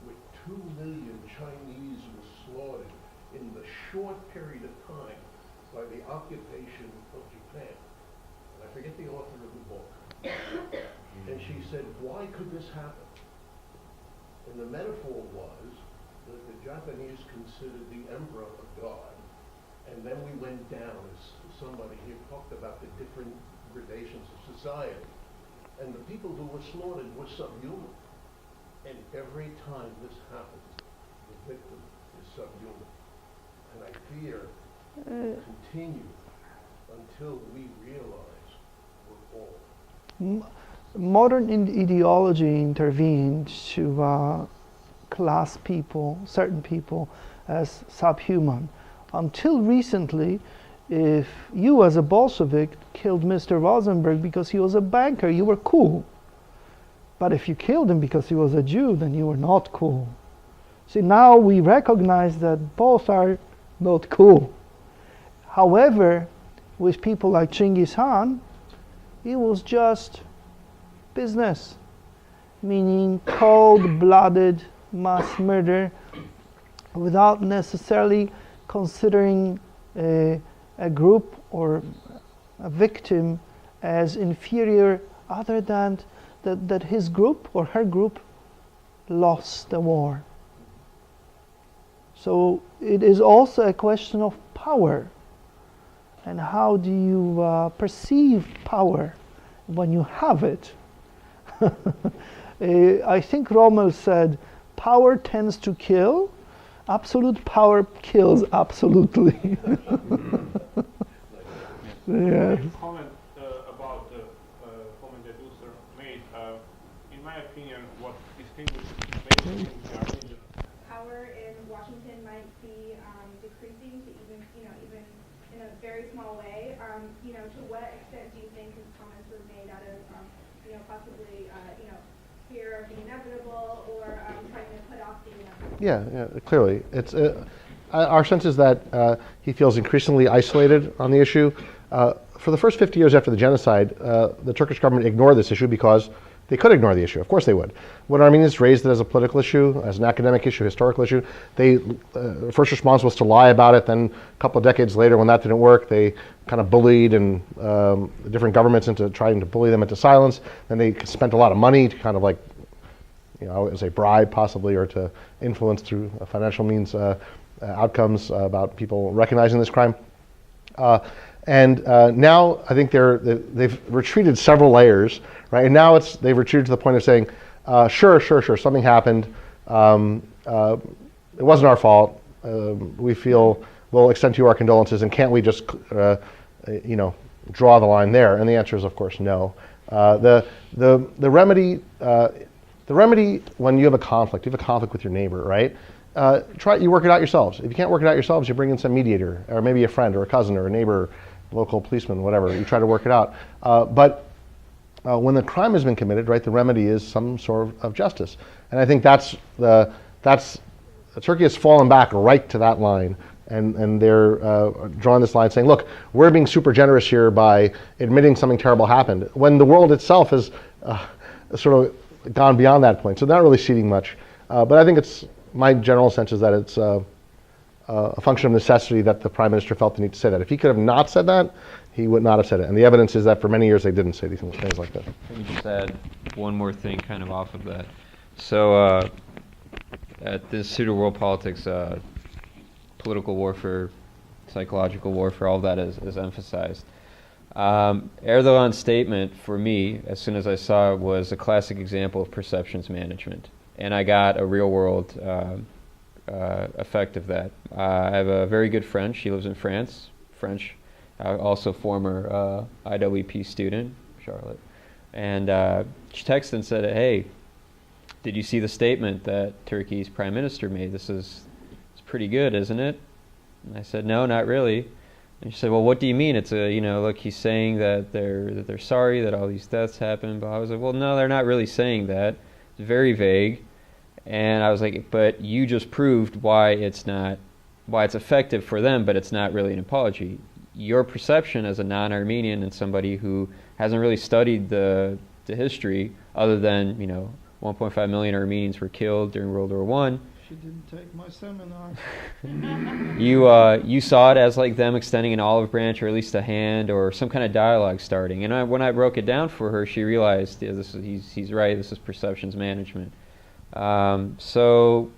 where 2 million Chinese were slaughtered in the short period of time by the occupation of Japan. And I forget the author of the book. And she said, why could this happen? And the metaphor was that the Japanese considered the emperor a god. And then we went down, as somebody here talked about the different gradations of society. And the people who were slaughtered were subhuman. And every time this happens, the victim is subhuman. And I fear continue until we realize we're all. Modern ideology intervened to class people, certain people, as subhuman. Until recently, if you as a Bolshevik killed Mr. Rosenberg because he was a banker, you were cool. But if you killed him because he was a Jew, then you were not cool. See, now we recognize that both are not cool. However, with people like Genghis Khan, it was just business, meaning cold-blooded mass murder without necessarily considering a group or a victim as inferior, other than that his group or her group lost the war. So it is also a question of power. And how do you perceive power when you have it? I think Rommel said, power tends to kill, absolute power kills absolutely. Yeah. Comment about the comment that Usher made. In my opinion, what distinguishes Armenian power in Washington might be decreasing to even in a very small way. To what extent do you think his comments were made out of possibly fear of the inevitable or trying to put off the inevitable? Yeah, clearly. It's our sense is that he feels increasingly isolated on the issue. For the first 50 years after the genocide, the Turkish government ignored this issue because they could ignore the issue. Of course they would. When Armenians raised it as a political issue, as an academic issue, historical issue, they first response was to lie about it. Then a couple of decades later, when that didn't work, they kind of bullied and different governments into trying to bully them into silence. Then they spent a lot of money to kind of like, I would say bribe possibly, or to influence through financial means outcomes about people recognizing this crime. And now I think they've retreated several layers, right? And now they've retreated to the point of saying, sure, something happened. It wasn't our fault. We feel we'll extend to you our condolences, and can't we just, draw the line there? And the answer is, of course, no. The remedy when you have a conflict with your neighbor, right? You work it out yourselves. If you can't work it out yourselves, you bring in some mediator, or maybe a friend, or a cousin, or a neighbor, local policeman, whatever. You try to work it out. But when the crime has been committed, right, the remedy is some sort of justice. And I think Turkey has fallen back right to that line, and they're drawing this line saying, look, we're being super generous here by admitting something terrible happened, when the world itself has sort of gone beyond that point. So they're not really ceding much. But I think my general sense is that it's a function of necessity that the Prime Minister felt the need to say that. If he could have not said that, he would not have said it. And the evidence is that for many years they didn't say these things like that. Let me just add one more thing kind of off of that. So at the Institute of World Politics, political warfare, psychological warfare, all that is emphasized. Erdogan's statement, for me, as soon as I saw it, was a classic example of perceptions management. And I got a real-world effect of that. I have a very good friend. She lives in France, French, also former IWP student, Charlotte. And she texted and said, hey, did you see the statement that Turkey's prime minister made? It's pretty good, isn't it? And I said, no, not really. And she said, well, what do you mean? It's look, he's saying that they're sorry that all these deaths happened. But I was like, well, no, they're not really saying that. It's very vague. And I was like, but you just proved why it's effective for them, but it's not really an apology. Your perception as a non-Armenian and somebody who hasn't really studied the history, other than 1.5 million Armenians were killed during World War I. She didn't take my seminar. You saw it as like them extending an olive branch, or at least a hand, or some kind of dialogue starting. And when I broke it down for her, she realized, yeah, he's right. This is perceptions management. So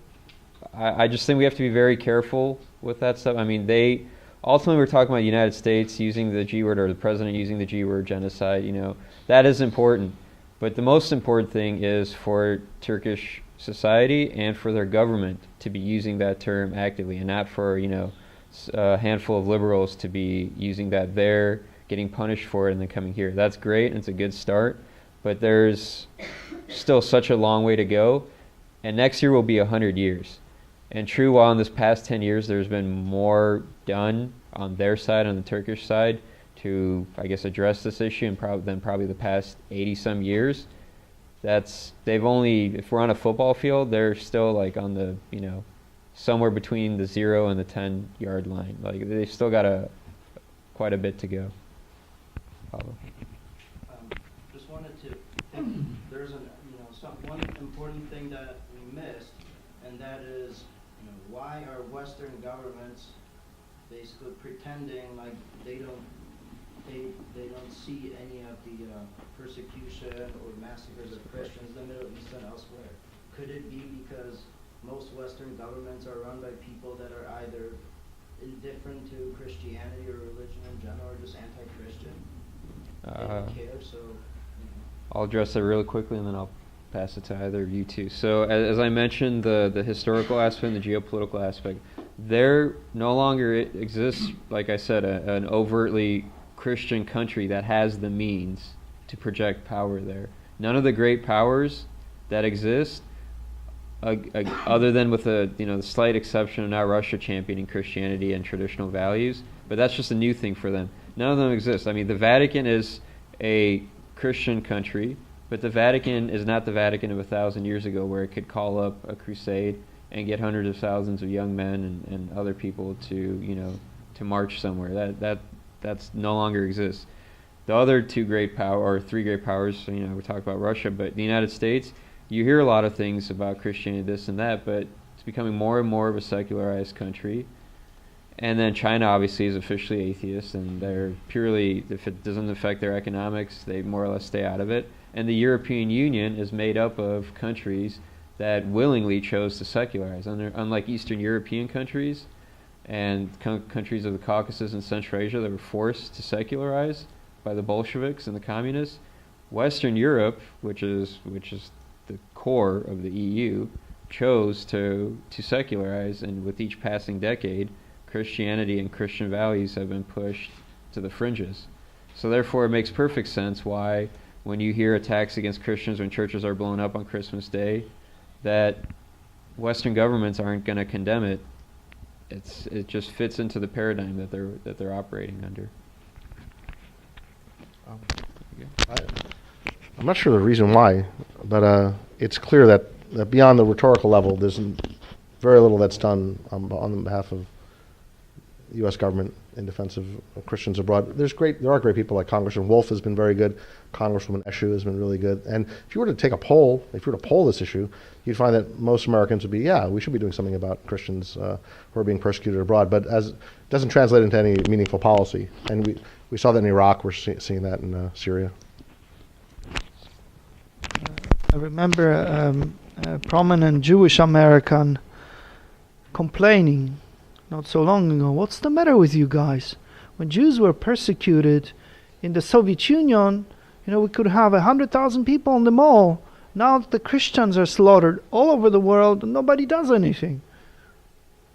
I just think we have to be very careful with that stuff. I mean, ultimately we're talking about the United States using the G word, or the president using the G word, genocide. That is important. But the most important thing is for Turkish society and for their government to be using that term actively, and not for a handful of liberals to be using that there, getting punished for it, and then coming here. That's great, and it's a good start, but there's still such a long way to go. and next year will be 100 years. And true, while in this past 10 years there's been more done on their side, on the Turkish side, to, I guess, address this issue than probably the past 80-some years, they've only, if we're on a football field, they're still like on the, somewhere between the 0 and the 10-yard line. Like, they've still got quite a bit to go. Just wanted to think there's one important thing that we missed, and that is, why are Western governments basically pretending like they don't see any of the persecution or massacres of Christians in the Middle East and elsewhere? Could it be because most Western governments are run by people that are either indifferent to Christianity or religion in general, or just anti-Christian? They don't care, so... I'll address that really quickly, and then I'll pass it to either of you two. So as I mentioned, the historical aspect and the geopolitical aspect, there no longer exists, like I said, an overtly Christian country that has the means to project power there. None of the great powers that exist, other than with the slight exception of now Russia championing Christianity and traditional values, but that's just a new thing for them. None of them exist. I mean, the Vatican is a Christian country, but the Vatican is not the Vatican of 1,000 years ago, where it could call up a crusade and get hundreds of thousands of young men and other people to march somewhere. That's no longer exists. The other three great powers, we talk about Russia, but the United States, you hear a lot of things about Christianity, this and that, but it's becoming more and more of a secularized country. And then China obviously is officially atheist, and they're purely, if it doesn't affect their economics, they more or less stay out of it. And the European Union is made up of countries that willingly chose to secularize. Unlike Eastern European countries and countries of the Caucasus and Central Asia that were forced to secularize by the Bolsheviks and the communists, Western Europe, which is the core of the EU, chose to secularize, and with each passing decade, Christianity and Christian values have been pushed to the fringes. So therefore it makes perfect sense why, when you hear attacks against Christians when churches are blown up on Christmas Day, that Western governments aren't going to condemn it. It just fits into the paradigm that they're operating under. I'm not sure the reason why, but it's clear that beyond the rhetorical level, there's very little that's done on behalf of the U.S. government in defense of Christians abroad. There are great people, like Congressman Wolf has been very good. Congresswoman Eshoo has been really good. And if you were to poll this issue, you'd find that most Americans would be, we should be doing something about Christians who are being persecuted abroad. But as it doesn't translate into any meaningful policy. And we saw that in Iraq. We're seeing that in Syria. I remember a prominent Jewish American complaining not so long ago, what's the matter with you guys? When Jews were persecuted in the Soviet Union, we could have 100,000 people on the mall. Now the Christians are slaughtered all over the world and nobody does anything.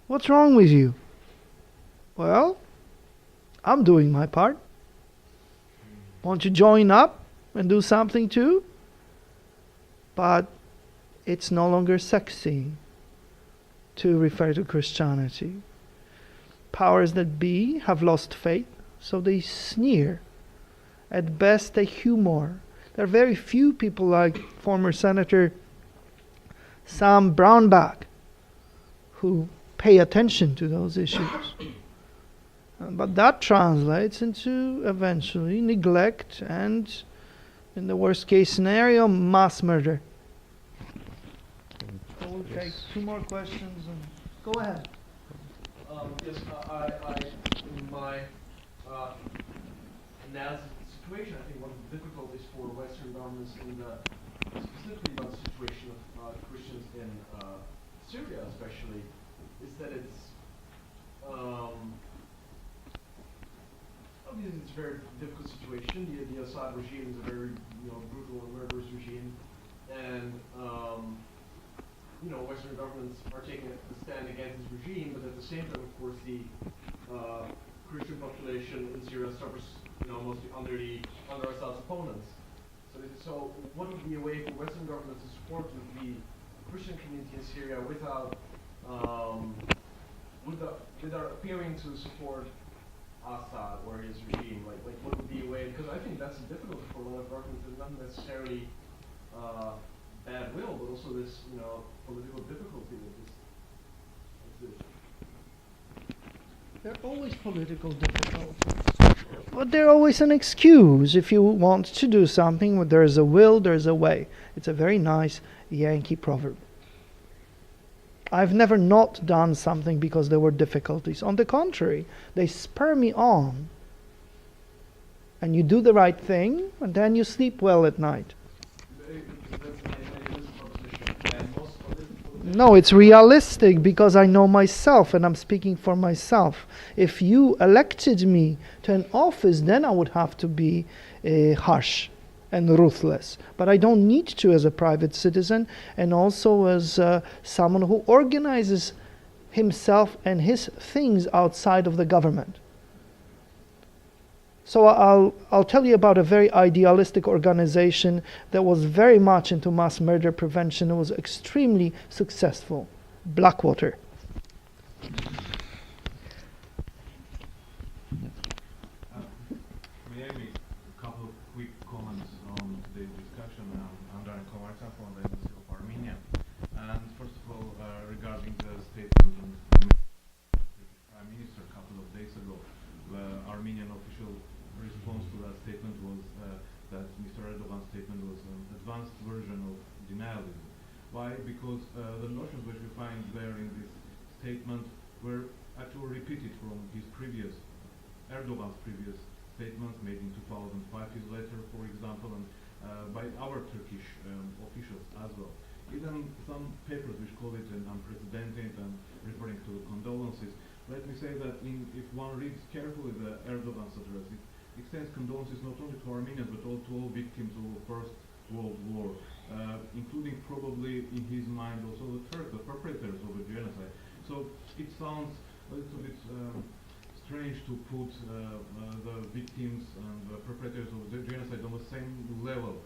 What's wrong with you? Well, I'm doing my part. Won't you join up and do something too? But it's no longer sexy to refer to Christianity. Powers that be have lost faith, so they sneer. At best, they humor. There are very few people like former Senator Sam Brownback who pay attention to those issues. But that translates into eventually neglect and, in the worst case scenario, mass murder. So we'll take two more questions and go ahead. Yes, in my analysis of the situation, I think one of the difficulties for Western governments specifically about the situation of Christians in Syria especially, is that it's obviously it's a very difficult situation. The Assad regime is a very brutal and murderous regime, and Western governments are taking a stand against this regime, but at the same time, of course, the Christian population in Syria suffers, mostly under Assad's opponents. So what would be a way for Western governments to support would be Christian community in Syria without appearing to support Assad or his regime? Like what would be a way? Because I think that's difficult for one of Americans. It's not necessarily bad will, but also this, political difficulty with this. There are always political difficulties. But they're always an excuse. If you want to do something, when there is a will, there is a way. It's a very nice Yankee proverb. I've never not done something because there were difficulties. On the contrary, they spur me on. And you do the right thing, and then you sleep well at night. No, it's realistic because I know myself and I'm speaking for myself. If you elected me to an office, then I would have to be harsh and ruthless. But I don't need to as a private citizen and also as someone who organizes himself and his things outside of the government. So I'll tell you about a very idealistic organization that was very much into mass murder prevention and was extremely successful. Blackwater. May I make a couple of quick comments on today's discussion? I'm Darren Komarczak from the Embassy of Armenia. And first of all, regarding the statement from the Prime Minister a couple of days ago, the Armenian official response to that statement was that Mr. Erdogan's statement was an advanced version of denialism. Why? Because the notions which we find there in this statement were actually repeated from Erdogan's previous statements made in 2005, his letter, for example, and by our Turkish officials as well. Even some papers which call it an unprecedented and referring to the condolences. Let me say that if one reads carefully the Erdogan's address, it extends condolences not only to Armenians but also to all victims of the First World War, including probably in his mind also the perpetrators of the genocide. So it sounds a little bit strange to put the victims and the perpetrators of the genocide on the same level.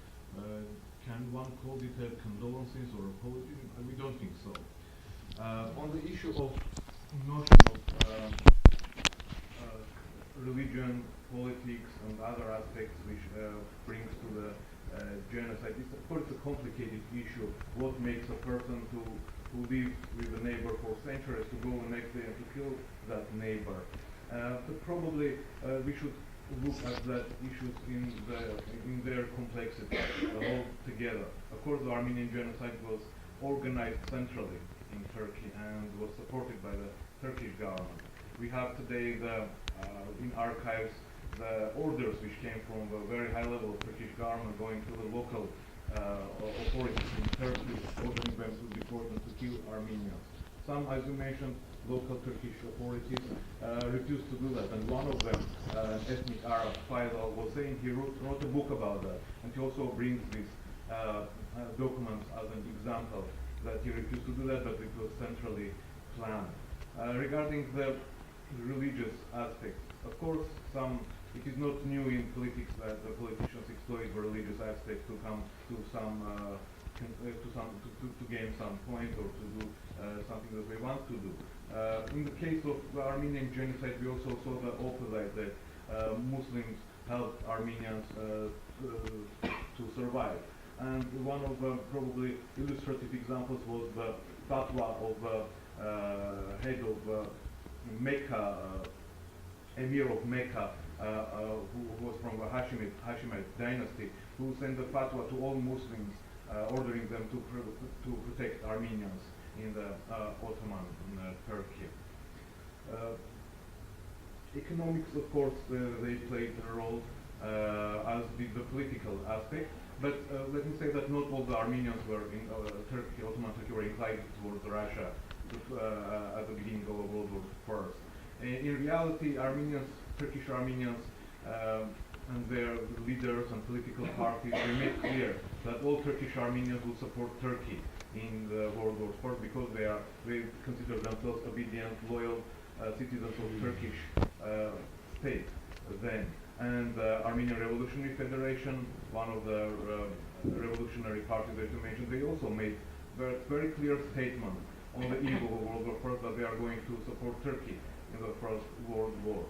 Can one call it a condolences or apology? We don't think so. On the issue of notion of religion, politics, and other aspects which brings to the genocide, it's of course a complicated issue. What makes a person who lives with a neighbor for centuries to go the next day and to kill that neighbor? But probably we should look at that issues in their complexity all together. Of course, the Armenian genocide was organized centrally in Turkey and was supported by the Turkish government. We have today in archives the orders which came from the very high level of Turkish government going to the local authorities in Turkey, ordering them to deport and to kill Armenians. Some, as you mentioned, local Turkish authorities refused to do that, and one of them, ethnic Arab Faisal, was saying he wrote a book about that, and he also brings these documents as an example that he refused to do that, but it was centrally planned. Regarding the religious aspect, of course, it is not new in politics that the politicians exploit the religious aspect to come to to gain some point or to do something that they want to do. In the case of the Armenian genocide, we also saw the opposite, that Muslims helped Armenians to survive. And one of the probably illustrative examples was the fatwa of the head of Mecca, Emir of Mecca, who was from the Hashemite dynasty, who sent the fatwa to all Muslims, ordering them to protect Armenians in the Ottoman Turkey. Economics, of course, they played a role, as did the political aspect. But let me say that not all the Armenians were in Ottoman Turkey were inclined towards Russia at the beginning of World War I. In reality, Turkish Armenians and their leaders and political parties, they made clear that all Turkish Armenians will support Turkey in the World War I because they consider themselves obedient, loyal citizens of Turkish state then. And the Armenian Revolutionary Federation, one of the revolutionary parties that you mentioned, they also made very clear statement on the eve of World War I that they are going to support Turkey in the First World War.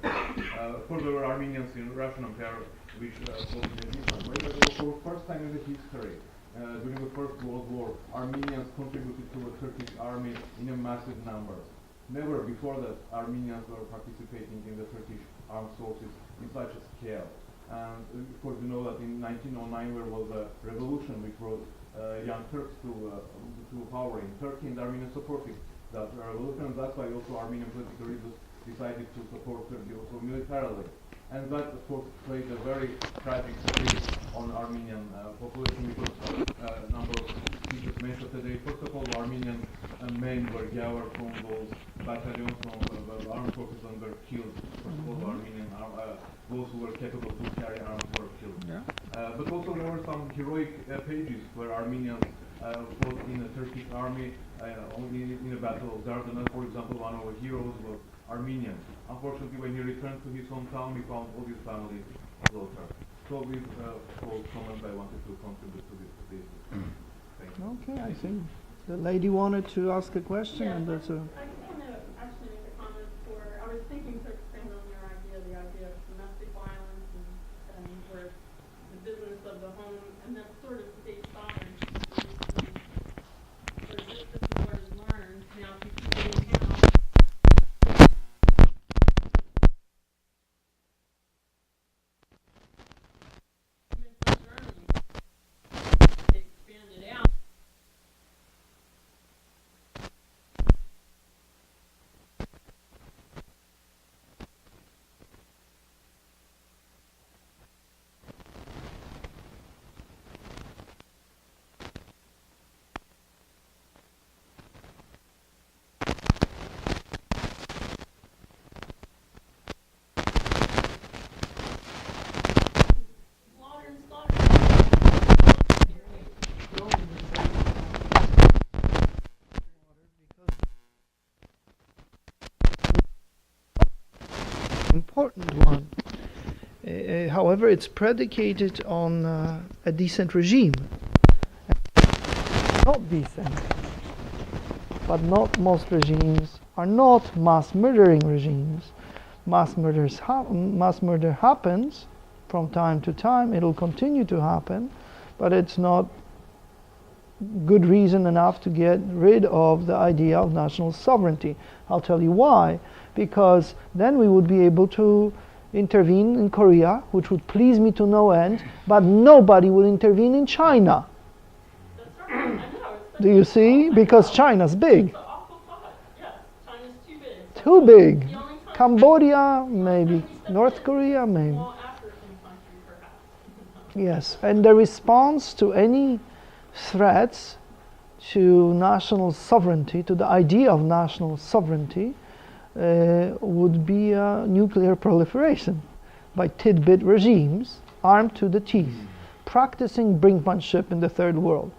Of course, there were Armenians in Russian Empire which fought in a different way, but for the first time in the history, during the First World War, Armenians contributed to the Turkish army in a massive number. Never before that Armenians were participating in the Turkish armed forces in such a scale. And of course, you know that in 1909 there was a revolution which brought young Turks to power in Turkey, and Armenia supported that revolution, and that's why also Armenian political leaders decided to support Turkey also militarily. And that, of course, played a very tragic effect on Armenian population because a number of speakers mentioned today. First of all, Armenian men were gathered from those battalions from the armed forces and were killed. First of all, Armenian those who were capable to carry arms were killed. Yeah. But also there were some heroic pages where Armenians fought in the Turkish army only in the Battle of Dardanelles. For example, one of our heroes was Armenian. Unfortunately, when he returned to his hometown, he found all his family slaughtered. So with those comments, I wanted to contribute to this debate. Thank you. Okay, I think the lady wanted to ask a question, and that's a. I just want to actually make a comment I was thinking to expand on your idea of domestic violence and where the business of the home and that sort of state sovereignty. So this is what is learned. Now, if you keep it in account, even from Germany, they expanded out. Important one. However, it's predicated on a decent regime. Not decent, but not most regimes are not mass murdering regimes. Mass murder happens from time to time. It'll continue to happen, but it's not good reason enough to get rid of the idea of national sovereignty. I'll tell you why. Because then we would be able to intervene in Korea, which would please me to no end, but nobody would intervene in China. That's right. I know. Do you see? Because China's big. It's an awful thought. Yes, China's too big. Too big. The only Cambodia, maybe. North Korea, maybe. small African country, perhaps. Yes, and the response to any threats to national sovereignty, to the idea of national sovereignty, would be nuclear proliferation by tidbit regimes armed to the teeth, practicing brinkmanship in the third world.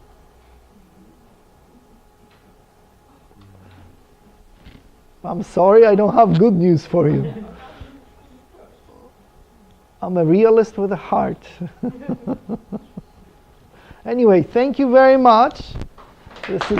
I'm sorry, I don't have good news for you. I'm a realist with a heart. Anyway, thank you very much. This is